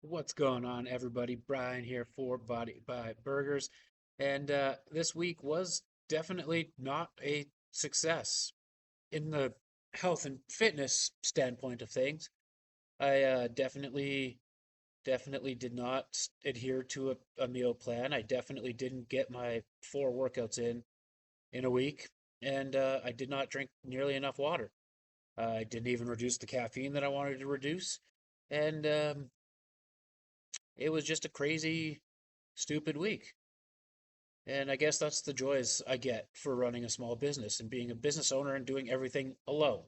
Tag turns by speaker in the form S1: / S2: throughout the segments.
S1: What's going on, everybody? Brian here for Body by Burgers. And this week was definitely not a success in the health and fitness standpoint of things. I definitely did not adhere to a meal plan. I definitely didn't get my 4 workouts in a week, and I did not drink nearly enough water. I didn't even reduce the caffeine that I wanted to reduce, and it was just a crazy stupid week. And I guess that's the joys I get for running a small business and being a business owner and doing everything alone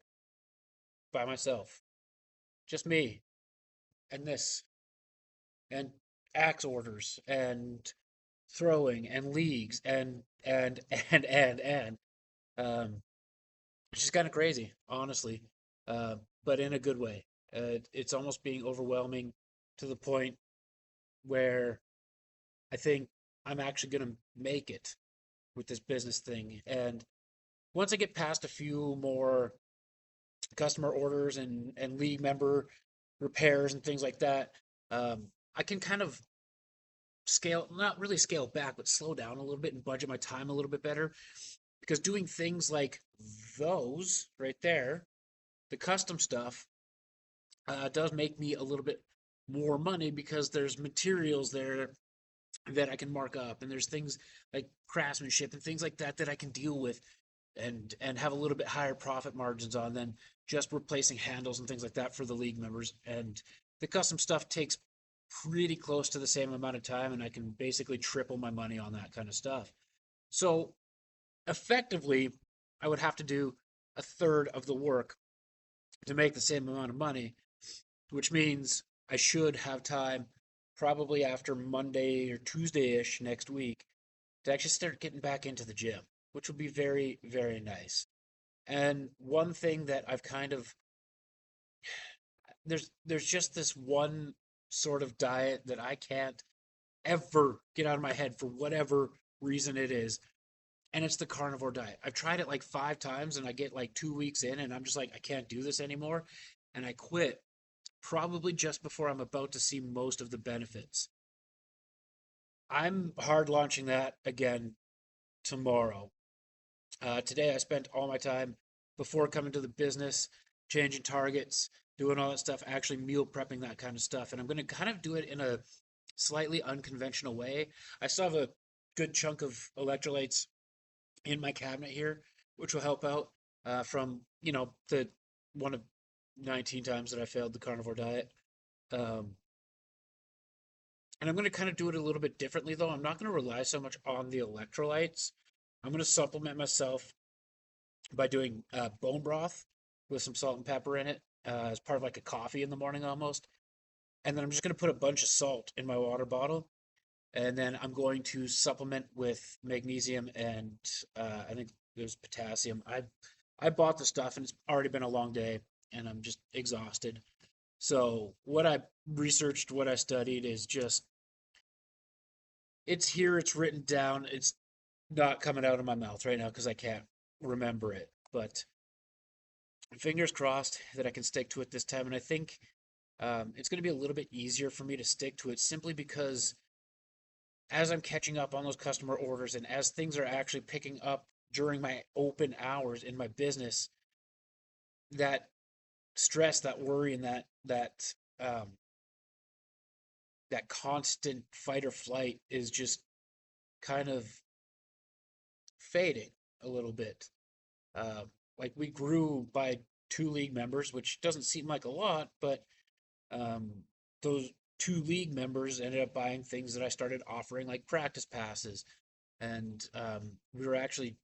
S1: by myself. Just me and this and axe orders and throwing and leagues and um it's just kind of crazy, honestly. Uh, but in a good way. It's almost being overwhelming to the point where I think I'm actually going to make it with this business thing. And once I get past a few more customer orders and league member repairs and things like that, I can kind of scale, not really scale back, but slow down a little bit and budget my time a little bit better. Because doing things like those right there, the custom stuff, does make me a little bit more money because there's materials there that I can mark up, and there's things like craftsmanship and things like that that I can deal with and have a little bit higher profit margins on than just replacing handles and things like that for the league members. And the custom stuff takes pretty close to the same amount of time, and I can basically triple my money on that kind of stuff. So effectively, I would have to do a third of the work to make the same amount of money, which means I should have time probably after Monday or Tuesday ish next week to actually start getting back into the gym, which would be very, very nice. And one thing that I've kind of there's just this one sort of diet that I can't ever get out of my head for whatever reason it is, and it's the carnivore diet. I've tried it like 5 times and I get like 2 weeks in and I'm just like I can't do this anymore, and I quit probably just before I'm about to see most of the benefits. I'm hard launching that again tomorrow. Today, I spent all my time before coming to the business, changing targets, doing all that stuff, actually meal prepping that kind of stuff. And I'm going to kind of do it in a slightly unconventional way. I still have a good chunk of electrolytes in my cabinet here, which will help out from, the one of 19 times that I failed the carnivore diet. Um, and I'm going to kind of do it a little bit differently, though. I'm not going to rely so much on the electrolytes. I'm going to supplement myself by doing bone broth with some salt and pepper in it as part of like a coffee in the morning almost. And then I'm just going to put a bunch of salt in my water bottle. And then I'm going to supplement with magnesium and I think there's potassium. I bought the stuff and it's already been a long day and I'm just exhausted. So what I researched, what I studied is just it's here, it's written down. It's not coming out of my mouth right now because I can't remember it. But fingers crossed that I can stick to it this time. And I think it's going to be a little bit easier for me to stick to it simply because as I'm catching up on those customer orders and as things are actually picking up during my open hours in my business, that stress, that worry, and um, that constant fight or flight is just kind of fading a little bit. Uh, like we grew by 2 league members, which doesn't seem like a lot, but um, those 2 league members ended up buying things that I started offering, like practice passes, and we were actually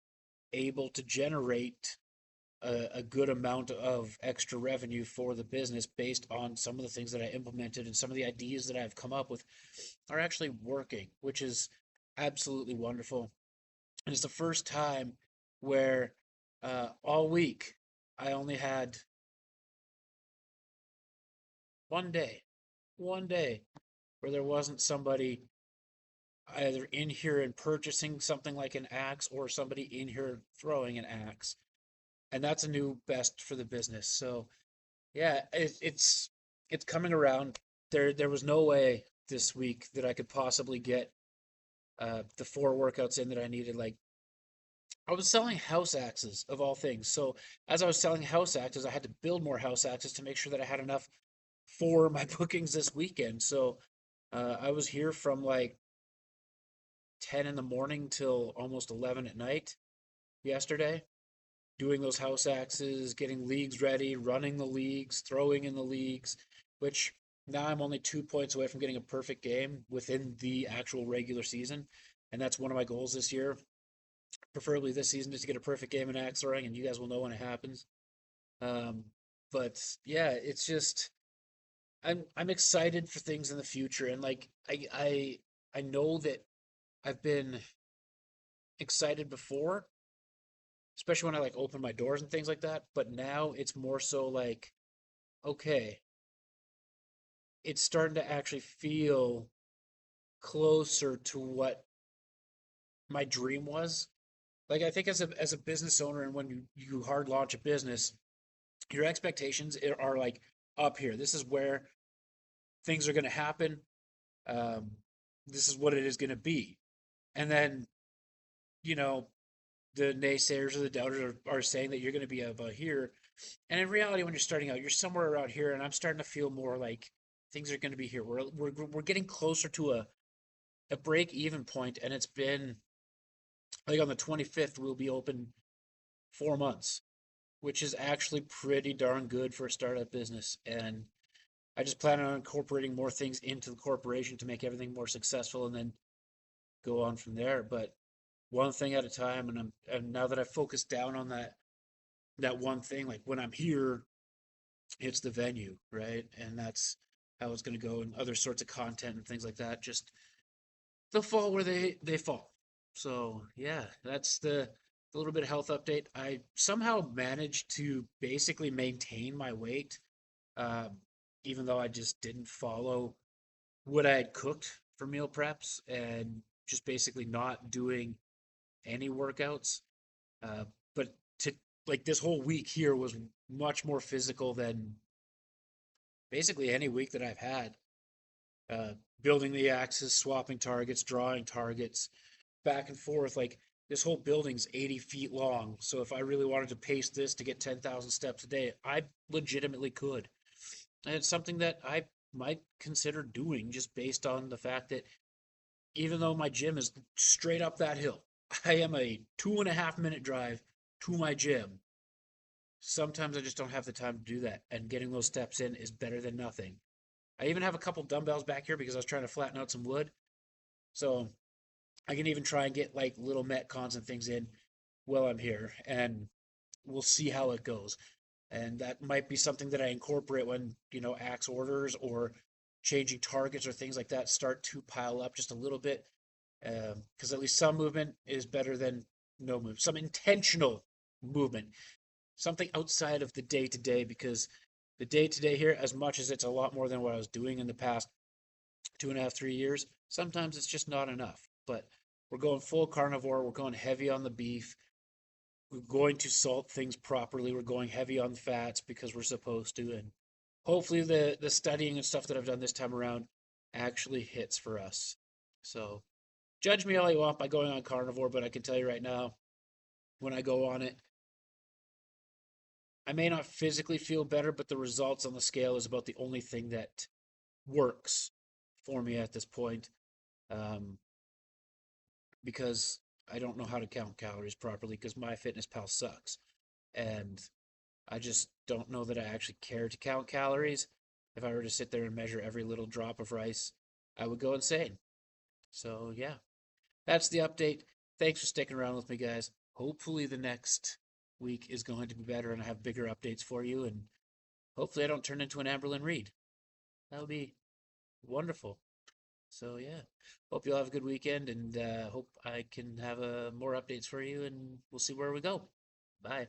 S1: able to generate a good amount of extra revenue for the business based on some of the things that I implemented and some of the ideas that I've come up with are actually working, which is absolutely wonderful. And it's the first time where all week I only had one day, one day where there wasn't somebody either in here and purchasing something like an axe or somebody in here throwing an axe. And that's a new best for the business. So yeah, it's coming around. there was no way this week that I could possibly get the 4 workouts in that I needed. Like I was selling house axes of all things. So as I was selling house axes, I had to build more house axes to make sure that I had enough for my bookings this weekend. So I was here from like 10 in the morning till almost 11 at night yesterday, doing those house axes, getting leagues ready, running the leagues, throwing in the leagues, which now I'm only 2 points away from getting a perfect game within the actual regular season. And that's one of my goals this year, preferably this season, just to get a perfect game in axe throwing, and you guys will know when it happens. Um, but yeah, it's just I'm excited for things in the future, and like I know that I've been excited before, especially when I like open my doors and things like that. But now it's more so like, okay, it's starting to actually feel closer to what my dream was. Like I think as a business owner, and when you hard launch a business, your expectations are like up here. This is where things are going to happen. Um, this is what it is going to be. And then, you know, the naysayers or the doubters are saying that you're going to be about here. And in reality, when you're starting out, you're somewhere around here. And I'm starting to feel more like things are going to be here. We're getting closer to a break even point, and it's been like on the 25th, we'll be open 4 months, which is actually pretty darn good for a startup business. And I just plan on incorporating more things into the corporation to make everything more successful and then go on from there. But one thing at a time, and now that I've focused down on that one thing, like when I'm here, it's the venue, right? And that's how it's going to go, and other sorts of content and things like that. Just they'll fall where they fall. So yeah, that's the little bit of health update. I somehow managed to basically maintain my weight, um, even though I just didn't follow what I had cooked for meal preps and just basically not doing any workouts. Uh, but to like this whole week here was much more physical than basically any week that I've had. Uh, Building the axes, swapping targets, drawing targets, back and forth. Like this whole building's 80 feet long. So if I really wanted to pace this to get 10,000 steps a day, I legitimately could. And it's something that I might consider doing just based on the fact that even though my gym is straight up that hill, I am a 2.5 minute drive to my gym. Sometimes I just don't have the time to do that. And getting those steps in is better than nothing. I even have a couple dumbbells back here because I was trying to flatten out some wood. So I can even try and get like little metcons and things in while I'm here. And we'll see how it goes. And that might be something that I incorporate when, axe orders or changing targets or things like that start to pile up just a little bit. Because at least some movement is better than no movement. Some intentional movement, something outside of the day to day, because the day to day here, as much as it's a lot more than what I was doing in the past 2.5, 3 years, sometimes it's just not enough. But we're going full carnivore. We're going heavy on the beef. We're going to salt things properly. We're going heavy on fats because we're supposed to. And hopefully the studying and stuff that I've done this time around actually hits for us. So judge me all you want by going on carnivore, but I can tell you right now, when I go on it, I may not physically feel better, but the results on the scale is about the only thing that works for me at this point. Um, because I don't know how to count calories properly because MyFitnessPal sucks. And I just don't know that I actually care to count calories. If I were to sit there and measure every little drop of rice, I would go insane. So, yeah, that's the update. Thanks for sticking around with me, guys. Hopefully, the next week is going to be better and I have bigger updates for you. And hopefully, I don't turn into an Amberlyn Reed. That would be wonderful. So, yeah, hope you'll have a good weekend and hope I can have more updates for you and we'll see where we go. Bye.